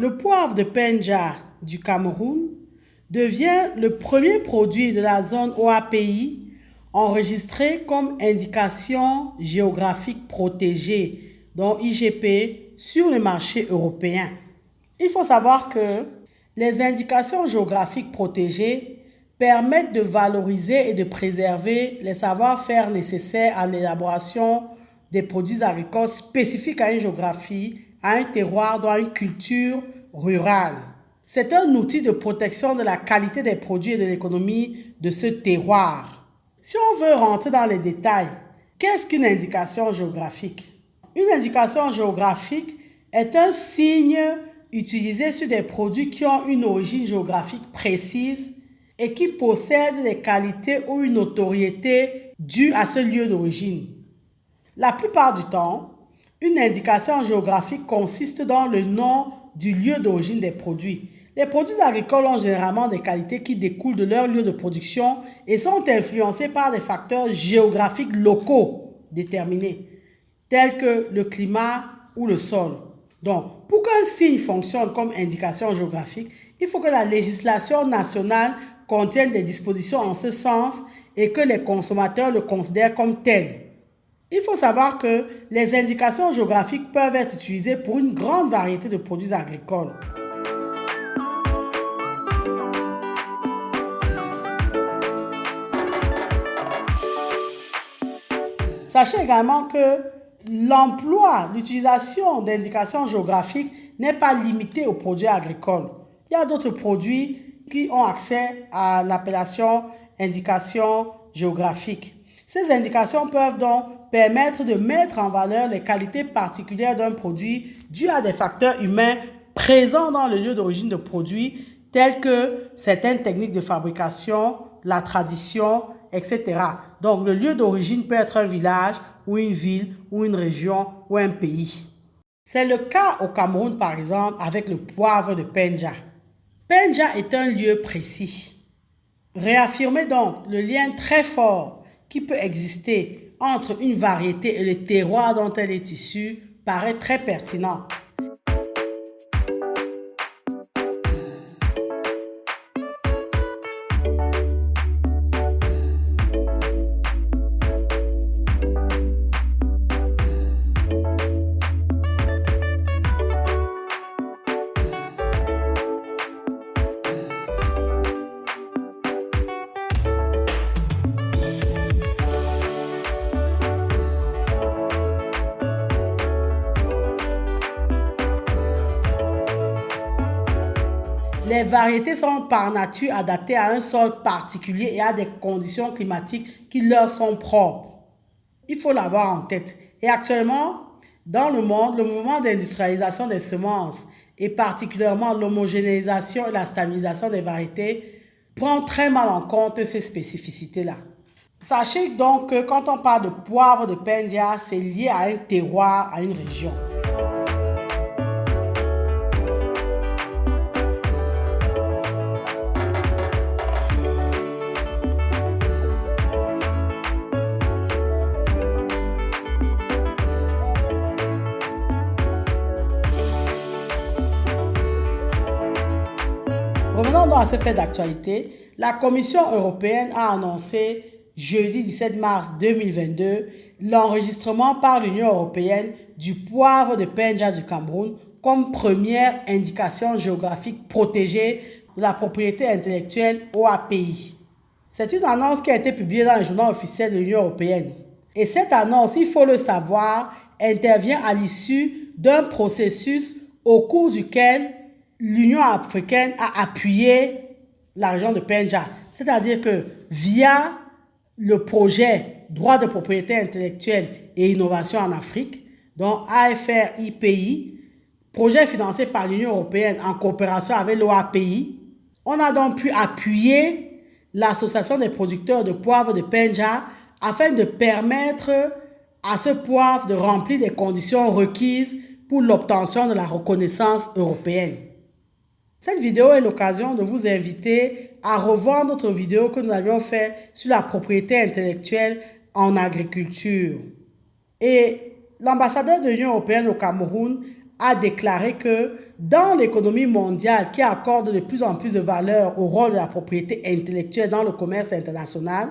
Le poivre de Penja du Cameroun devient le premier produit de la zone OAPI enregistré comme indication géographique protégée, donc IGP, sur le marché européen. Il faut savoir que les indications géographiques protégées permettent de valoriser et de préserver les savoir-faire nécessaires à l'élaboration des produits agricoles spécifiques à une géographie, à un terroir, à une culture rurale. C'est un outil de protection de la qualité des produits et de l'économie de ce terroir. Si on veut rentrer dans les détails, qu'est-ce qu'une indication géographique? Une indication géographique est un signe utilisé sur des produits qui ont une origine géographique précise et qui possèdent des qualités ou une notoriété due à ce lieu d'origine. La plupart du temps, une indication géographique consiste dans le nom du lieu d'origine des produits. Les produits agricoles ont généralement des qualités qui découlent de leur lieu de production et sont influencés par des facteurs géographiques locaux déterminés, tels que le climat ou le sol. Donc, pour qu'un signe fonctionne comme indication géographique, il faut que la législation nationale contienne des dispositions en ce sens et que les consommateurs le considèrent comme tel. Il faut savoir que les indications géographiques peuvent être utilisées pour une grande variété de produits agricoles. Sachez également que l'utilisation d'indications géographiques n'est pas limitée aux produits agricoles. Il y a d'autres produits qui ont accès à l'appellation indication géographique. Ces indications peuvent donc permettre de mettre en valeur les qualités particulières d'un produit dues à des facteurs humains présents dans le lieu d'origine de produits, tels que certaines techniques de fabrication, la tradition, etc. Donc, le lieu d'origine peut être un village ou une ville ou une région ou un pays. C'est le cas au Cameroun, par exemple, avec le poivre de Penja. Penja est un lieu précis. Réaffirmer donc le lien très fort qui peut exister entre une variété et le terroir dont elle est issue paraît très pertinent. Les variétés sont par nature adaptées à un sol particulier et à des conditions climatiques qui leur sont propres. Il faut l'avoir en tête. Et actuellement, dans le monde, le mouvement d'industrialisation des semences et particulièrement l'homogénéisation et la stabilisation des variétés prend très mal en compte ces spécificités-là. Sachez donc que quand on parle de poivre de Penja, c'est lié à un terroir, à une région. Revenons donc à ce fait d'actualité. La Commission européenne a annoncé jeudi 17 mars 2022 l'enregistrement par l'Union européenne du poivre de Penja du Cameroun comme première indication géographique protégée de la propriété intellectuelle OAPI. C'est une annonce qui a été publiée dans le journal officiel de l'Union européenne. Et cette annonce, il faut le savoir, intervient à l'issue d'un processus au cours duquel l'Union africaine a appuyé la région de Penja. C'est-à-dire que via le projet Droit de propriété intellectuelle et innovation en Afrique, dont AFRIPI, projet financé par l'Union européenne en coopération avec l'OAPI, on a donc pu appuyer l'association des producteurs de poivre de Penja afin de permettre à ce poivre de remplir des conditions requises pour l'obtention de la reconnaissance européenne. Cette vidéo est l'occasion de vous inviter à revoir notre vidéo que nous avions faite sur la propriété intellectuelle en agriculture. Et l'ambassadeur de l'Union européenne au Cameroun a déclaré que dans l'économie mondiale qui accorde de plus en plus de valeur au rôle de la propriété intellectuelle dans le commerce international,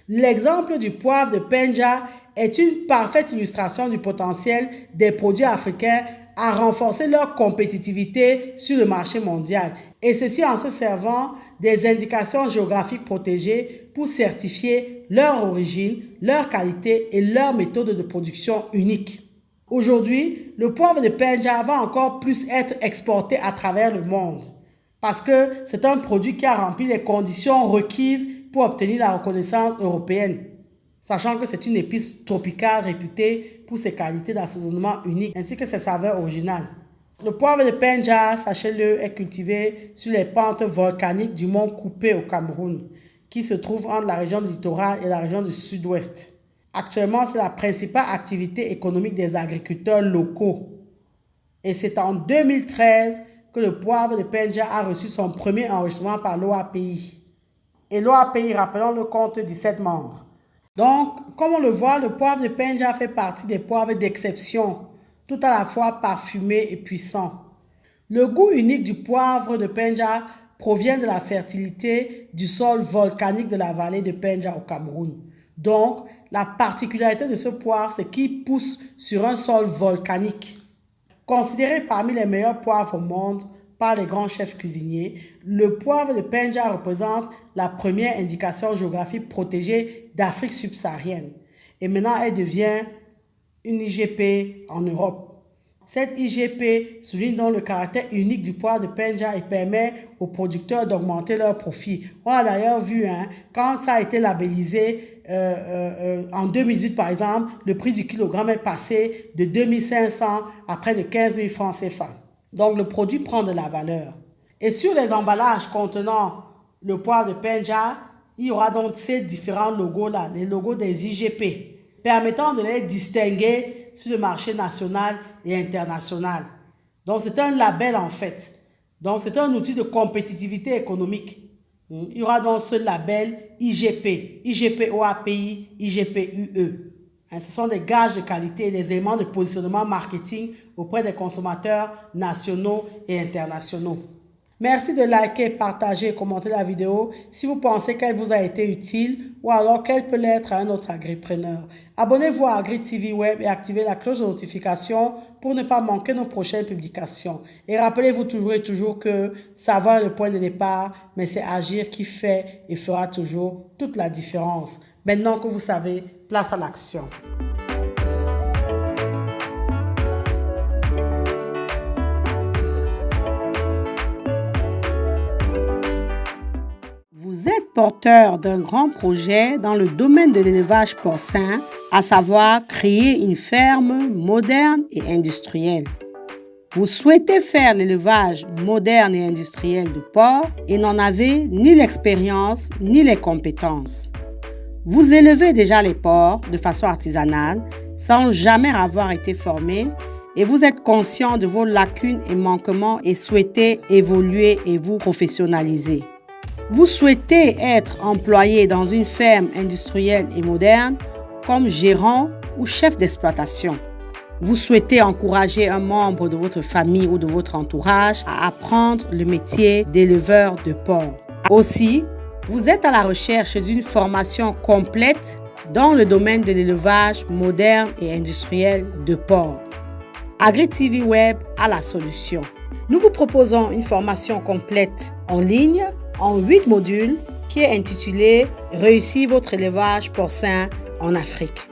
l'exemple du poivre de Penja est une parfaite illustration du potentiel des produits africains à renforcer leur compétitivité sur le marché mondial, et ceci en se servant des indications géographiques protégées pour certifier leur origine, leur qualité et leur méthode de production unique. Aujourd'hui, le poivre de Penja va encore plus être exporté à travers le monde parce que c'est un produit qui a rempli les conditions requises pour obtenir la reconnaissance européenne, sachant que c'est une épice tropicale réputée pour ses qualités d'assaisonnement uniques ainsi que ses saveurs originales. Le poivre de Penja, sachez-le, est cultivé sur les pentes volcaniques du mont Coupé au Cameroun, qui se trouve entre la région du littoral et la région du sud-ouest. Actuellement, c'est la principale activité économique des agriculteurs locaux. Et c'est en 2013 que le poivre de Penja a reçu son premier enregistrement par l'OAPI. Et l'OAPI, rappelons-le, compte 17 membres. Donc, comme on le voit, le poivre de Penja fait partie des poivres d'exception, tout à la fois parfumés et puissants. Le goût unique du poivre de Penja provient de la fertilité du sol volcanique de la vallée de Penja au Cameroun. Donc, la particularité de ce poivre, c'est qu'il pousse sur un sol volcanique. Considéré parmi les meilleurs poivres au monde par les grands chefs cuisiniers, le poivre de Penja représente la première indication géographique protégée d'Afrique subsaharienne. Et maintenant, elle devient une IGP en Europe. Cette IGP souligne donc le caractère unique du poivre de Penja et permet aux producteurs d'augmenter leurs profits. On a d'ailleurs vu, quand ça a été labellisé, en 2018 par exemple, le prix du kilogramme est passé de 2500 à près de 15 000 francs CFA. Donc le produit prend de la valeur. Et sur les emballages contenant le poivre de Penja, il y aura donc ces différents logos-là, les logos des IGP, permettant de les distinguer sur le marché national et international. Donc c'est un label en fait. Donc c'est un outil de compétitivité économique. Il y aura donc ce label IGP, IGP OAPI, IGP UE. Ce sont des gages de qualité et des éléments de positionnement marketing auprès des consommateurs nationaux et internationaux. Merci de liker, partager et commenter la vidéo si vous pensez qu'elle vous a été utile ou alors qu'elle peut l'être à un autre agripreneur. Abonnez-vous à Agri TV Web et activez la cloche de notification pour ne pas manquer nos prochaines publications. Et rappelez-vous toujours et toujours que savoir est le point de départ, mais c'est agir qui fait et fera toujours toute la différence. Maintenant que vous savez, place à l'action. Vous êtes porteur d'un grand projet dans le domaine de l'élevage porcin, à savoir créer une ferme moderne et industrielle. Vous souhaitez faire l'élevage moderne et industriel de porcs et n'en avez ni l'expérience ni les compétences. Vous élevez déjà les porcs de façon artisanale sans jamais avoir été formé et vous êtes conscient de vos lacunes et manquements et souhaitez évoluer et vous professionnaliser. Vous souhaitez être employé dans une ferme industrielle et moderne comme gérant ou chef d'exploitation. Vous souhaitez encourager un membre de votre famille ou de votre entourage à apprendre le métier d'éleveur de porcs. Aussi, vous êtes à la recherche d'une formation complète dans le domaine de l'élevage moderne et industriel de porcs. Agri TV Web a la solution. Nous vous proposons une formation complète en ligne en 8 modules qui est intitulée « Réussir votre élevage porcin en Afrique ».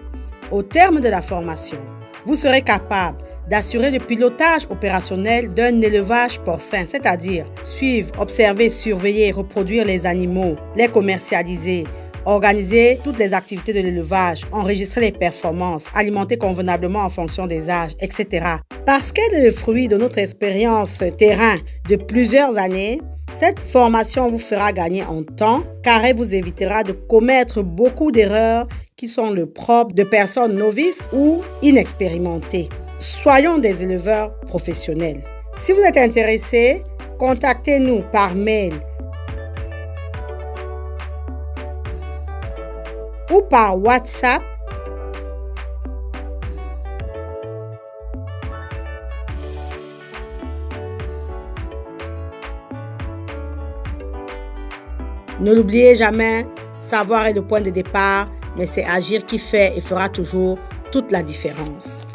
Au terme de la formation, vous serez capable d'assurer le pilotage opérationnel d'un élevage porcin, c'est-à-dire suivre, observer, surveiller, reproduire les animaux, les commercialiser, organiser toutes les activités de l'élevage, enregistrer les performances, alimenter convenablement en fonction des âges, etc. Parce qu'elle est le fruit de notre expérience terrain de plusieurs années, cette formation vous fera gagner en temps car elle vous évitera de commettre beaucoup d'erreurs qui sont le propre de personnes novices ou inexpérimentées. Soyons des éleveurs professionnels. Si vous êtes intéressé, contactez-nous par mail ou par WhatsApp Ne l'oubliez jamais, savoir est le point de départ, mais c'est agir qui fait et fera toujours toute la différence.